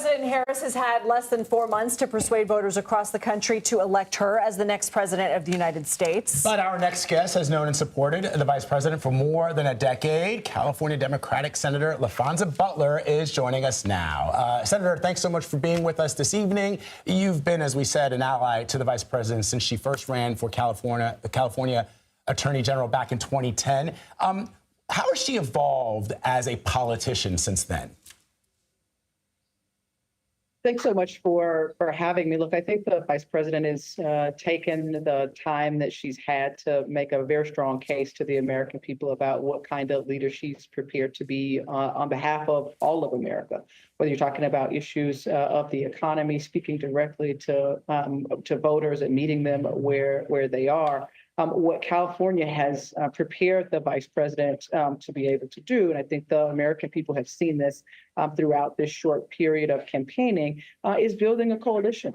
President Harris has had less than 4 months to persuade voters across the country to elect her as the next president of the United States. But our next guest has known and supported the vice president for more than a decade. California Democratic Senator Laphonza Butler is joining us now. Senator, thanks so much for being with us this evening. You've been, as we said, an ally to the vice president since she first ran for the California Attorney General back in 2010. How has she evolved as a politician since then? Thanks so much for having me. Look, I think the vice president has taken the time that she's had to make a very strong case to the American people about what kind of leader she's prepared to be on behalf of all of America. Whether you're talking about issues of the economy, speaking directly to voters and meeting them where they are. What California has prepared the vice president to be able to do, and I think the American people have seen this throughout this short period of campaigning, is building a coalition.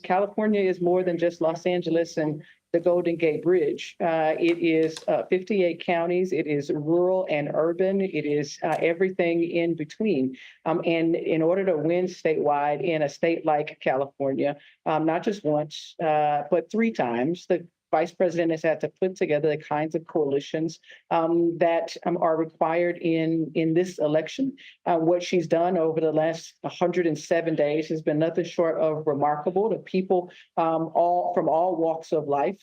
California is more than just Los Angeles and the Golden Gate Bridge. It is 58 counties. It is rural and urban. It is everything in between. And in order to win statewide in a state like California, not just once, but 3 times, the vice president has had to put together the kinds of coalitions that are required in this election. What she's done over the last 107 days has been nothing short of remarkable to people from all walks of life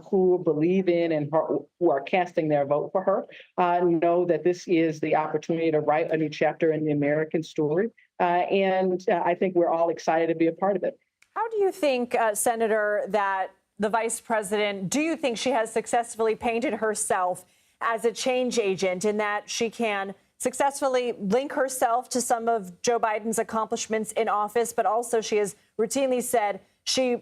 who believe in and who are casting their vote for her, know that this is the opportunity to write a new chapter in the American story. And I think we're all excited to be a part of it. How do you think, Senator, that the vice president, do you think she has successfully painted herself as a change agent in that she can successfully link herself to some of Joe Biden's accomplishments in office, but also she has routinely said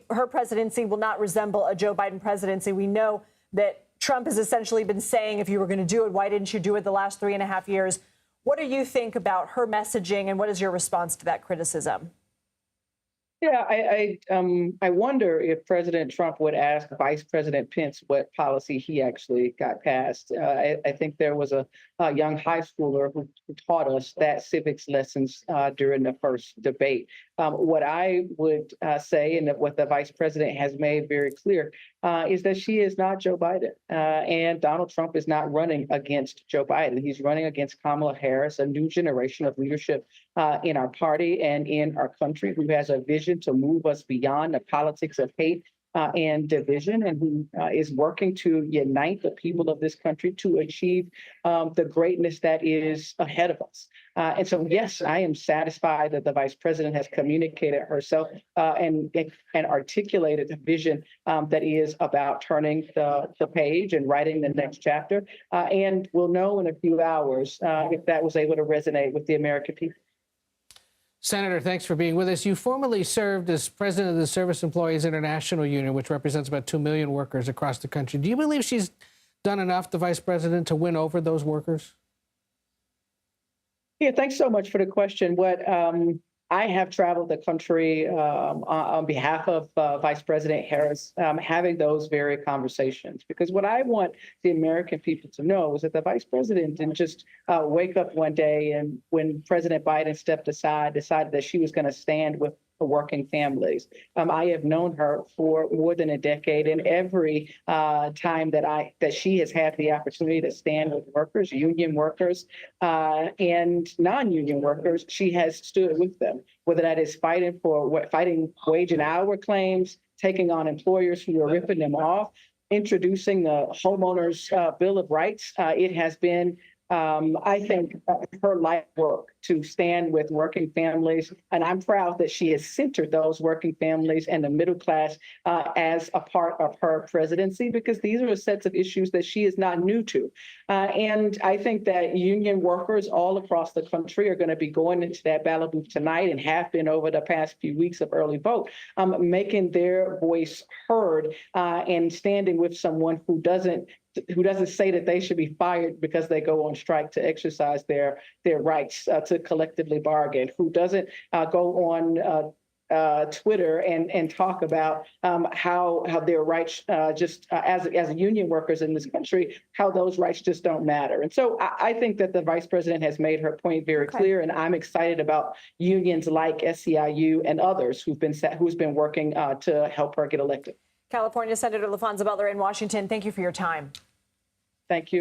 her presidency will not resemble a Joe Biden presidency? We know that Trump has essentially been saying, if you were going to do it, why didn't you do it the last 3.5 years? What do you think about her messaging, and what is your response to that criticism? Yeah, I wonder if President Trump would ask Vice President Pence what policy he actually got passed. I think there was a young high schooler who taught us that civics lessons during the first debate. What I would say, and what the vice president has made very clear, is that she is not Joe Biden. And Donald Trump is not running against Joe Biden. He's running against Kamala Harris, a new generation of leadership in our party and in our country, who has a vision to move us beyond the politics of hate and division, and who is working to unite the people of this country to achieve the greatness that is ahead of us. And so, yes, I am satisfied that the vice president has communicated herself and articulated a vision that is about turning the page and writing the next chapter. And we'll know in a few hours if that was able to resonate with the American people. Senator, thanks for being with us. You formerly served as president of the Service Employees International Union, which represents about 2 million workers across the country. Do you believe she's done enough, the vice president, to win over those workers? Yeah, thanks so much for the question. I have traveled the country on behalf of Vice President Harris, having those very conversations, because what I want the American people to know is that the vice president didn't just wake up one day and, when President Biden stepped aside, decided that she was going to stand with working families. I have known her for more than a decade, and every time that she has had the opportunity to stand with workers, union workers, and non-union workers, she has stood with them, whether that is fighting wage and hour claims, taking on employers who are ripping them off, introducing the homeowners Bill of Rights. It has been I think her life work to stand with working families, and I'm proud that she has centered those working families and the middle class as a part of her presidency, because these are sets of issues that she is not new to. And I think that union workers all across the country are going to be going into that ballot booth tonight, and have been over the past few weeks of early vote, making their voice heard and standing with someone who doesn't say that they should be fired because they go on strike to exercise their rights to collectively bargain, who doesn't go on Twitter and talk about how their rights, as union workers in this country, how those rights just don't matter. And so I think that the vice president has made her point very clear, and I'm excited about unions like SEIU and others who's been working to help her get elected. California Senator Laphonza Butler in Washington, thank you for your time. Thank you.